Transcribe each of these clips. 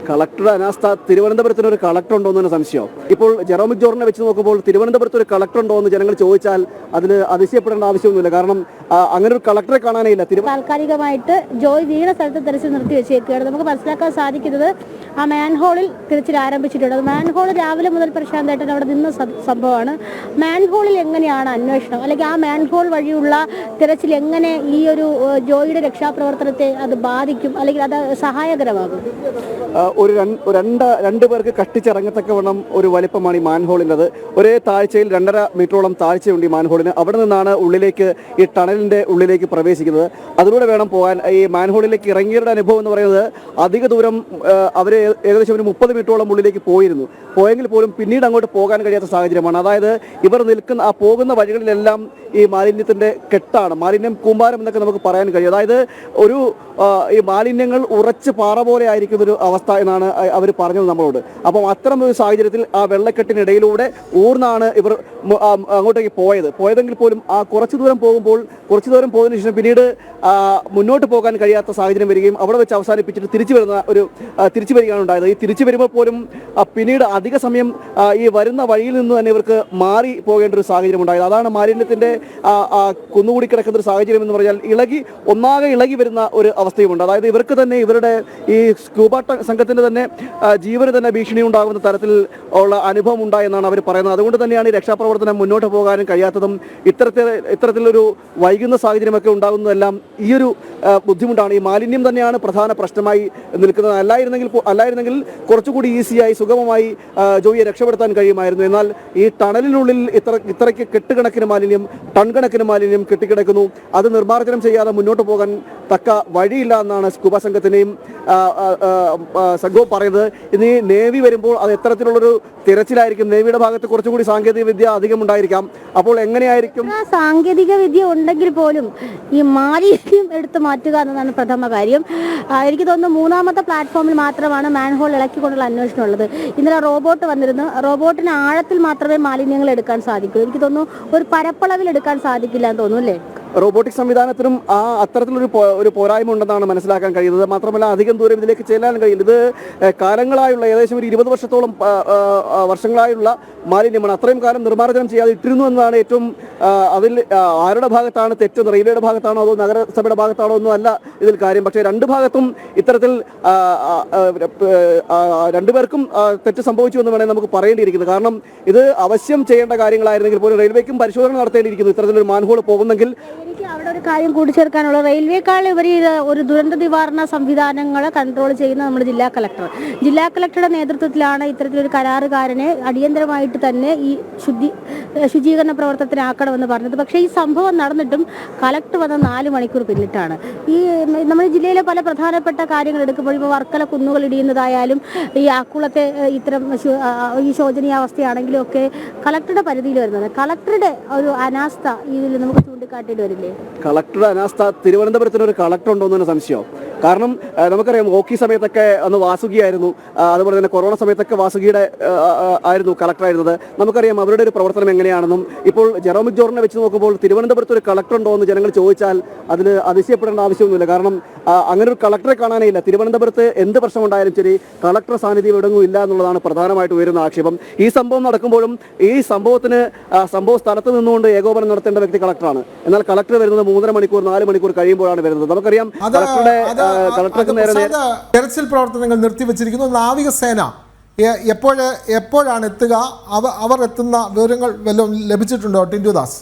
കളക്ടറുടെ അനാസ്ഥ തിരുവനന്തപുരത്തിന് ഒരു കളക്ടർ ഉണ്ടോ എന്നൊരു സംശയം. ഇപ്പോൾ ജെറോമിക് ജോർജിനെ വെച്ച് നോക്കുമ്പോൾ തിരുവനന്തപുരത്ത് ഒരു കളക്ടർ ഉണ്ടോ എന്ന് ജനങ്ങൾ ചോദിച്ചാൽ അതിന് അതിശയപ്പെടേണ്ട ആവശ്യമൊന്നുമില്ല. കാരണം അങ്ങനെ ഒരു കളക്ടറെ കാണാനേ ഇല്ല. താൽക്കാലികമായിട്ട് ജോയ് വീണ സ്ഥലത്ത് തിരച്ചിൽ നിർത്തി വെച്ചേക്കുകയാണ്. നമുക്ക് മനസ്സിലാക്കാൻ സാധിക്കുന്നത് ആ മാൻഹോളിൽ തിരച്ചിൽ ആരംഭിച്ചിട്ടുണ്ട്. മാൻഹോൾ രാവിലെ മുതൽ പ്രശാന്തേട്ടൻ അവിടെ നിന്ന സംഭവമാണ്. മാൻഹോളിൽ എങ്ങനെയാണ് അന്വേഷണം, അല്ലെങ്കിൽ ആ മാൻഹോൾ വഴിയുള്ള തിരച്ചിൽ എങ്ങനെ ഈ ഒരു ജോയിയുടെ രക്ഷാപ്രവർത്തനത്തെ അത് ബാധിക്കും, അല്ലെങ്കിൽ അത് സഹായകരമാകും? രണ്ടു പേർക്ക് കഷ്ടിച്ചിറങ്ങത്തക്കവണ്ണം ഒരു വലിപ്പമാണ് ഈ മാൻഹോളിൻ്റെത്. ഒരേ താഴ്ചയിൽ 2.5 മീറ്ററോളം താഴ്ചയുണ്ട് ഈ മാൻഹോളിന്. അവിടെ നിന്നാണ് ഉള്ളിലേക്ക് ഈ ടണലിൻ്റെ ഉള്ളിലേക്ക് പ്രവേശിക്കുന്നത്. അതിലൂടെ വേണം പോകാൻ. ഈ മാൻഹോളിലേക്ക് ഇറങ്ങിയവരുടെ അനുഭവം എന്ന് പറയുന്നത് അധിക ദൂരം അവർ ഏകദേശം ഒരു 30 മീറ്ററോളം ഉള്ളിലേക്ക് പോയെങ്കിൽ പോലും പിന്നീട് അങ്ങോട്ട് പോകാൻ കഴിയാത്ത സാഹചര്യമാണ്. അതായത് ഇവർ പോകുന്ന വഴികളിലെല്ലാം ഈ മാലിന്യത്തിൻ്റെ കെട്ടാണ്, മാലിന്യം കൂമ്പാരം എന്നൊക്കെ നമുക്ക് പറയാൻ കഴിയും. അതായത് ഈ മാലിന്യങ്ങൾ ഉറച്ച് പാറ പോലെ ആയിരിക്കുന്നൊരു അവസ്ഥ എന്നാണ് അവർ പറഞ്ഞത് നമ്മളോട്. അപ്പം അത്തരം ഒരു സാഹചര്യത്തിൽ ആ വെള്ളക്കെട്ടിനിടയിലൂടെ ഊർന്നാണ് ഇവർ അങ്ങോട്ടേക്ക് പോയതെങ്കിൽ പോലും ആ കുറച്ച് ദൂരം പോയതിനു ശേഷം പിന്നീട് മുന്നോട്ട് പോകാൻ കഴിയാത്ത സാഹചര്യം വരികയും അവിടെ വെച്ച് അവസാനിപ്പിച്ചിട്ട് തിരിച്ചു വരികയാണ് ഉണ്ടായത്. ഈ തിരിച്ചു വരുമ്പോൾ പോലും പിന്നീട് അധിക സമയം ഈ വരുന്ന വഴിയിൽ നിന്ന് തന്നെ ഇവർക്ക് മാറി പോകേണ്ട ഒരു സാഹചര്യം ഉണ്ടായത്. അതാണ് മാലിന്യത്തിൻ്റെ കുന്നുകൂടി കിടക്കുന്ന ഒരു സാഹചര്യം എന്ന് പറഞ്ഞാൽ ഒന്നാകെ ഇളകി വരുന്ന ഒരു അവസ്ഥയുമുണ്ട്. അതായത് ഇവർക്ക് തന്നെ ഇവരുടെ ഈ സ്കൂബ സംഘത്തിന് തന്നെ ജീവന് തന്നെ ഭീഷണി ഉണ്ടാകുന്ന തരത്തിൽ ഉള്ള അനുഭവം ഉണ്ടായെന്നാണ് അവർ പറയുന്നത്. അതുകൊണ്ട് തന്നെയാണ് ഈ രക്ഷാപ്രവർത്തനം മുന്നോട്ട് പോകാനും കഴിയാത്തതും ഇത്തരത്തിലൊരു വൈകുന്ന സാഹചര്യമൊക്കെ ഉണ്ടാകുന്നതെല്ലാം ഈ ഒരു ബുദ്ധിമുട്ടാണ്. ഈ മാലിന്യം തന്നെയാണ് പ്രധാന പ്രശ്നമായി നിൽക്കുന്നത്. അല്ലായിരുന്നെങ്കിൽ കുറച്ചുകൂടി ഈസിയായി സുഗമമായി ജോയിയെ രക്ഷപ്പെടുത്താൻ കഴിയുമായിരുന്നു. എന്നാൽ ഈ ടണലിനുള്ളിൽ ഇത്രയ്ക്ക് ടൺ കണക്കിന് മാലിന്യം കെട്ടിക്കിടക്കുന്നു. അത് നിർമ്മാർജ്ജനം ചെയ്യാതെ മുന്നോട്ട് പോകാൻ തക്ക വഴിയില്ല എന്നാണ് സ്കൂബ സംഘത്തിനെയും സംഘവും പറയുന്നത്. ഇനി നേവി വരുമ്പോൾ അത് എത്തരത്തിലുള്ളൊരു തിരച്ചിലായിരിക്കും? നേവിയുടെ ഭാഗത്ത് കുറച്ചുകൂടി സാങ്കേതിക വിദ്യ അധികം ഉണ്ടായിരിക്കാം. അപ്പോൾ എങ്ങനെയായിരിക്കും? സാങ്കേതിക വിദ്യ ഉണ്ടെങ്കിൽ പോലും ഈ മാലിന്യം എടുത്തു മാറ്റുക എന്നതാണ് പ്രഥമ കാര്യം. എനിക്ക് തോന്നുന്നു 3ാമത്തെ പ്ലാറ്റ്ഫോമിൽ മാത്രമാണ് മാൻഹോൾ ഇളക്കിക്കൊണ്ടുള്ള അന്വേഷണം ഉള്ളത്. ഇന്നലെ റോബോട്ട് വന്നിരുന്നു. റോബോട്ടിന് ആഴത്തിൽ മാത്രമേ മാലിന്യങ്ങൾ എടുക്കാൻ സാധിക്കൂ. എനിക്ക് തോന്നുന്നു ഒരു പരപ്പളവിൽ എടുക്കാൻ സാധിക്കില്ല എന്ന് തോന്നുന്നു അല്ലേ? റോബോട്ടിക് സംവിധാനത്തിനും അത്തരത്തിലൊരു പോരായ്മ ഉണ്ടെന്നാണ് മനസ്സിലാക്കാൻ കഴിയുന്നത്. മാത്രമല്ല അധികം ദൂരം ഇതിലേക്ക് ചെല്ലാൻ കഴിയില്ല. ഇത് കാലങ്ങളായുള്ള ഏകദേശം ഒരു 20 വർഷങ്ങളായുള്ള മാലിന്യമാണ്. അത്രയും കാലം നിർമ്മാർജ്ജനം ചെയ്യാതെ ഇട്ടിരുന്നു എന്നതാണ് ഏറ്റവും അതിൽ ആരുടെ ഭാഗത്താണ് തെറ്റെന്ന്, റെയിൽവേയുടെ ഭാഗത്താണോ അതോ നഗരസഭയുടെ ഭാഗത്താണോ ഒന്നും അല്ല ഇതിൽ കാര്യം. പക്ഷേ രണ്ട് ഭാഗത്തും ഇത്തരത്തിൽ രണ്ടുപേർക്കും തെറ്റ് സംഭവിച്ചു എന്ന് വേണമെങ്കിൽ നമുക്ക് പറയേണ്ടിയിരിക്കുന്നത്. കാരണം ഇത് അവശ്യം ചെയ്യേണ്ട കാര്യങ്ങളായിരുന്നെങ്കിൽ പോലും റെയിൽവേക്കും പരിശോധന നടത്തേണ്ടിയിരിക്കുന്നു. ഇത്തരത്തിലൊരു മാൻഹോൾ പോകുന്നെങ്കിൽ എനിക്ക് അവിടെ ഒരു കാര്യം കൂട്ടിച്ചേർക്കാനുള്ള, റെയിൽവേക്കാൾ ഇവർ ഒരു ദുരന്ത നിവാരണ സംവിധാനങ്ങളെ കൺട്രോൾ ചെയ്യുന്ന നമ്മുടെ ജില്ലാ കളക്ടറുടെ നേതൃത്വത്തിലാണ് ഇത്തരത്തിലൊരു കരാറുകാരനെ അടിയന്തരമായിട്ട് തന്നെ ഈ ശുചീകരണ പ്രവർത്തനത്തിനാക്കണമെന്ന് പറഞ്ഞത്. പക്ഷേ ഈ സംഭവം നടന്നിട്ടും കളക്ടർ വന്ന 4 മണിക്കൂർ പിന്നിട്ടാണ്. ഈ നമ്മുടെ ജില്ലയിലെ പല പ്രധാനപ്പെട്ട കാര്യങ്ങൾ എടുക്കുമ്പോൾ ഇപ്പോൾ വർക്കല കുന്നുകൾ ഇടിയുന്നതായാലും ഈ ആക്കുളത്തെ ഇത്തരം ഈ ശോചനീയാവസ്ഥയാണെങ്കിലും ഒക്കെ കളക്ടറുടെ പരിധിയിൽ വരുന്നത്. കളക്ടറുടെ ഒരു അനാസ്ഥ ഇതിൽ നമുക്ക് ചൂണ്ടിക്കാട്ടേണ്ടി വരില്ലേ? കളക്ടറുടെ അനാസ്ഥ തിരുവനന്തപുരത്തിന് ഒരു കളക്ടർ ഉണ്ടോ എന്നൊരു സംശയം. കാരണം നമുക്കറിയാം ഓക്കി സമയത്തൊക്കെ അന്ന് വാസുകിയായിരുന്നു. അതുപോലെ തന്നെ കൊറോണ സമയത്തൊക്കെ വാസുകിയുടെ ആയിരുന്നു കളക്ടറായിരുന്നത്. നമുക്കറിയാം അവരുടെ ഒരു പ്രവർത്തനം എങ്ങനെയാണെന്നും. ഇപ്പോൾ ജെറോമിക് ജോർജിനെ വെച്ച് നോക്കുമ്പോൾ തിരുവനന്തപുരത്ത് ഒരു കളക്ടർ ഉണ്ടോ എന്ന് ജനങ്ങൾ ചോദിച്ചാൽ അതിന് അതിശയപ്പെടേണ്ട ആവശ്യമൊന്നുമില്ല. കാരണം അങ്ങനെ ഒരു കളക്ടറെ കാണാനേ ഇല്ല. തിരുവനന്തപുരത്ത് എന്ത് പ്രശ്നമുണ്ടായാലും ശരി കളക്ടർ സാന്നിധ്യം എവിടെങ്ങും ഇല്ല എന്നുള്ളതാണ് പ്രധാനമായിട്ട് ഉയരുന്ന ആക്ഷേപം. ഈ സംഭവം നടക്കുമ്പോഴും ഈ സംഭവ സ്ഥലത്ത് നിന്നുകൊണ്ട് ഏകോപനം നടത്തേണ്ട വ്യക്തി കളക്ടറാണ്. എന്നാൽ കളക്ടർ വരുന്നത് 3.5 മണിക്കൂർ 4 മണിക്കൂർ കഴിയുമ്പോഴാണ് വരുന്നത്. നമുക്കറിയാം കളക്ടർക്ക് നേരെ തെരച്ചിൽ പ്രവർത്തനങ്ങൾ നിർത്തിവെച്ചിരിക്കുന്നു. നാവികസേന എപ്പോഴാണ് എത്തുക? അവർ എത്തുന്ന വിവരങ്ങൾ വല്ലതും ലഭിച്ചിട്ടുണ്ടോ ടിൻഡു ദാസ്?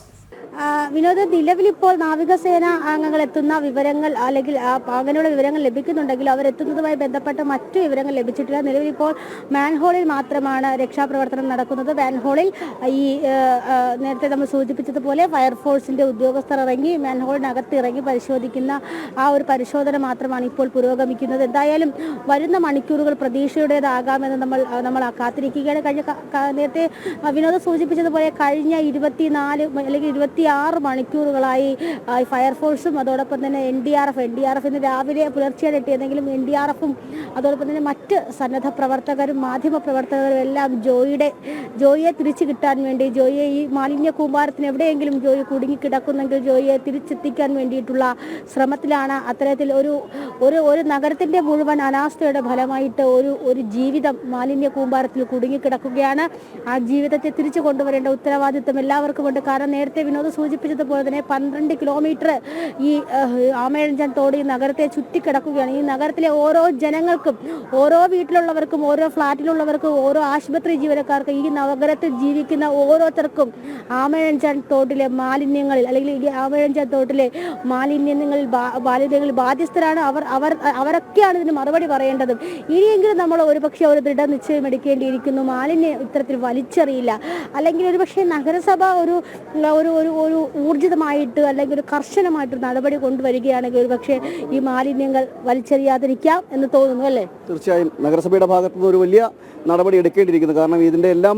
വിനോദ, നിലവിലിപ്പോൾ നാവികസേന അംഗങ്ങൾ എത്തുന്ന വിവരങ്ങൾ അല്ലെങ്കിൽ അങ്ങനെയുള്ള വിവരങ്ങൾ ലഭിക്കുന്നുണ്ടെങ്കിലും അവരെത്തുന്നതുമായി ബന്ധപ്പെട്ട മറ്റു വിവരങ്ങൾ ലഭിച്ചിട്ടില്ല. നിലവിലിപ്പോൾ മാൻഹോളിൽ മാത്രമാണ് രക്ഷാപ്രവർത്തനം നടക്കുന്നത്. മാൻഹോളിൽ ഈ നേരത്തെ നമ്മൾ സൂചിപ്പിച്ചതുപോലെ ഫയർഫോഴ്സിന്റെ ഉദ്യോഗസ്ഥർ ഇറങ്ങി മാൻഹോളിനകത്ത് ഇറങ്ങി പരിശോധിക്കുന്ന ആ ഒരു പരിശോധന മാത്രമാണ് ഇപ്പോൾ പുരോഗമിക്കുന്നത്. എന്തായാലും വരുന്ന മണിക്കൂറുകൾ പ്രതീക്ഷയുടേതാകാമെന്ന് നമ്മൾ കാത്തിരിക്കുകയാണ്. നേരത്തെ വിനോദ സൂചിപ്പിച്ചതുപോലെ കഴിഞ്ഞ 24 അല്ലെങ്കിൽ 26 മണിക്കൂറുകളായി ഫയർഫോഴ്സും അതോടൊപ്പം തന്നെ NDRF ഇന്ന് രാവിലെ പുലർച്ചെയാണ് എത്തിയതെങ്കിലും NDRFും അതോടൊപ്പം തന്നെ മറ്റ് സന്നദ്ധ പ്രവർത്തകരും മാധ്യമ പ്രവർത്തകരും എല്ലാം ജോയിയെ തിരിച്ചു കിട്ടാൻ വേണ്ടി, ജോയിയെ ഈ മാലിന്യ കൂമ്പാരത്തിന് എവിടെയെങ്കിലും ജോയി കുടുങ്ങിക്കിടക്കുന്നെങ്കിൽ ജോയിയെ തിരിച്ചെത്തിക്കാൻ വേണ്ടിയിട്ടുള്ള ശ്രമത്തിലാണ്. അത്തരത്തിൽ ഒരു നഗരത്തിൻ്റെ മുഴുവൻ അനാസ്ഥയുടെ ഫലമായിട്ട് ഒരു ജീവിതം മാലിന്യ കൂമ്പാരത്തിൽ കുടുങ്ങിക്കിടക്കുകയാണ്. ആ ജീവിതത്തെ തിരിച്ചു കൊണ്ടുവരേണ്ട ഉത്തരവാദിത്വം എല്ലാവർക്കും ഉണ്ട്. കാരണം നേരത്തെ വിനോദ് സൂചിപ്പിച്ചതുപോലെ തന്നെ 12 കിലോമീറ്റർ ഈ ആമയിഴഞ്ചാൻ തോട് ഈ നഗരത്തെ ചുറ്റിക്കിടക്കുകയാണ്. ഈ നഗരത്തിലെ ഓരോ ജനങ്ങൾക്കും, ഓരോ വീട്ടിലുള്ളവർക്കും, ഓരോ ഫ്ലാറ്റിലുള്ളവർക്കും, ഓരോ ആശുപത്രി ജീവനക്കാർക്കും, ഈ നഗരത്തിൽ ജീവിക്കുന്ന ഓരോരുത്തർക്കും ആമയിഴഞ്ചാൻ തോട്ടിലെ മാലിന്യങ്ങളിൽ അല്ലെങ്കിൽ ഈ ആമയിഴഞ്ചാൻ തോട്ടിലെ മാലിന്യങ്ങളിൽ ബാധ്യസ്ഥരാണ്. അവരൊക്കെയാണ് ഇതിന് മറുപടി പറയേണ്ടതും. ഇനിയെങ്കിലും നമ്മൾ ഒരുപക്ഷെ ഒരു ദൃഢനിശ്ചയം എടുക്കേണ്ടിയിരിക്കുന്നു. മാലിന്യം ഇത്തരത്തിൽ വലിച്ചെറിയില്ല. അല്ലെങ്കിൽ ഒരുപക്ഷെ നഗരസഭ ഒരു ഊർജിതമായിട്ട് അല്ലെങ്കിൽ ഒരു കർശനമായിട്ട് നടപടി കൊണ്ടുവരികയാണെങ്കിൽ ഒരുപക്ഷെ ഈ മാലിന്യങ്ങൾ വലിച്ചെറിയാതിരിക്കാം എന്ന് തോന്നുന്നു, അല്ലേ? തീർച്ചയായും നഗരസഭയുടെ ഭാഗത്തുനിന്ന് ഒരു വലിയ നടപടി എടുക്കേണ്ടിയിരിക്കുന്നു. കാരണം ഇതിൻ്റെ എല്ലാം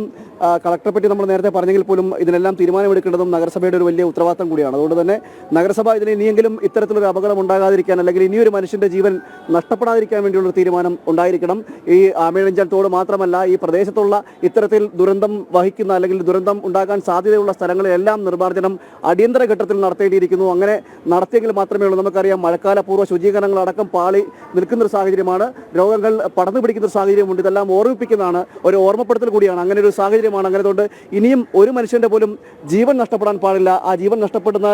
കളക്ടറെ പറ്റി നമ്മൾ നേരത്തെ പറഞ്ഞെങ്കിൽ പോലും ഇതിനെല്ലാം തീരുമാനമെടുക്കേണ്ടതും നഗരസഭയുടെ ഒരു വലിയ ഉത്തരവാദിത്തം കൂടിയാണ്. അതുകൊണ്ട് തന്നെ നഗരസഭ ഇതിന് ഇനിയെങ്കിലും ഇത്തരത്തിലൊരു അപകടം ഉണ്ടാകാതിരിക്കാൻ അല്ലെങ്കിൽ ഇനിയൊരു മനുഷ്യൻ്റെ ജീവൻ നഷ്ടപ്പെടാതിരിക്കാൻ വേണ്ടിയുള്ള തീരുമാനം ഉണ്ടായിരിക്കണം. ഈ ആമയിഴഞ്ചാൻ തോട് മാത്രമല്ല, ഈ പ്രദേശത്തുള്ള ഇത്തരത്തിൽ ദുരന്തം വഹിക്കുന്ന അല്ലെങ്കിൽ ദുരന്തം ഉണ്ടാകാൻ സാധ്യതയുള്ള സ്ഥലങ്ങളിലെല്ലാം നിർമ്മാർജ്ജനം അടിയന്തര ഘട്ടത്തിൽ നടത്തേണ്ടിയിരിക്കുന്നു. അങ്ങനെ നടത്തിയെങ്കിൽ മാത്രമേ ഉള്ളൂ. നമുക്കറിയാം, മഴക്കാലപൂർവ്വ ശുചീകരണങ്ങളടക്കം പാളി നിൽക്കുന്നൊരു സാഹചര്യമാണ്. രോഗങ്ങൾ പടർന്നു പിടിക്കുന്ന ഒരു സാഹചര്യമുണ്ട്. ഇതെല്ലാം ഓർമ്മിപ്പിക്കുന്നതാണ്, ഒരു ഓർമ്മപ്പെടുത്തൽ കൂടിയാണ്. അങ്ങനെ ഒരു സാഹചര്യമാണ്. അങ്ങനെ അതുകൊണ്ട് ഇനിയും ഒരു മനുഷ്യൻ്റെ പോലും ജീവൻ നഷ്ടപ്പെടാൻ പാടില്ല. ആ ജീവൻ നഷ്ടപ്പെടുന്ന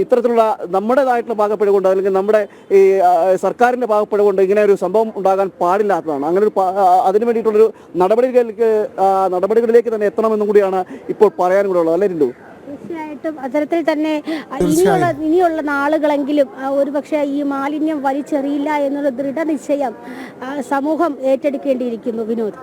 ഇത്തരത്തിലുള്ള നമ്മുടേതായിട്ടുള്ള പാകപ്പിഴവുകൊണ്ട് അല്ലെങ്കിൽ നമ്മുടെ ഈ സർക്കാരിൻ്റെ പാകപ്പിഴവുകൊണ്ട് ഇങ്ങനെ ഒരു സംഭവം ഉണ്ടാകാൻ പാടില്ലാത്തതാണ്. അങ്ങനെ ഒരു അതിനു വേണ്ടിയിട്ടുള്ളൊരു നടപടികളിലേക്ക് തന്നെ എത്തണമെന്നും കൂടിയാണ് ഇപ്പോൾ പറയാൻ കൂടെ ഉള്ളത്, അല്ലേ രിന്ദു? തീർച്ചയായിട്ടും അത്തരത്തിൽ തന്നെ ഇനിയുള്ള നാളുകളെങ്കിലും ഒരുപക്ഷെ ഈ മാലിന്യം വലിച്ചെറിയില്ല എന്നുള്ള ദൃഢനിശ്ചയം സമൂഹം ഏറ്റെടുക്കേണ്ടിയിരിക്കുന്നു. വിനോദ്.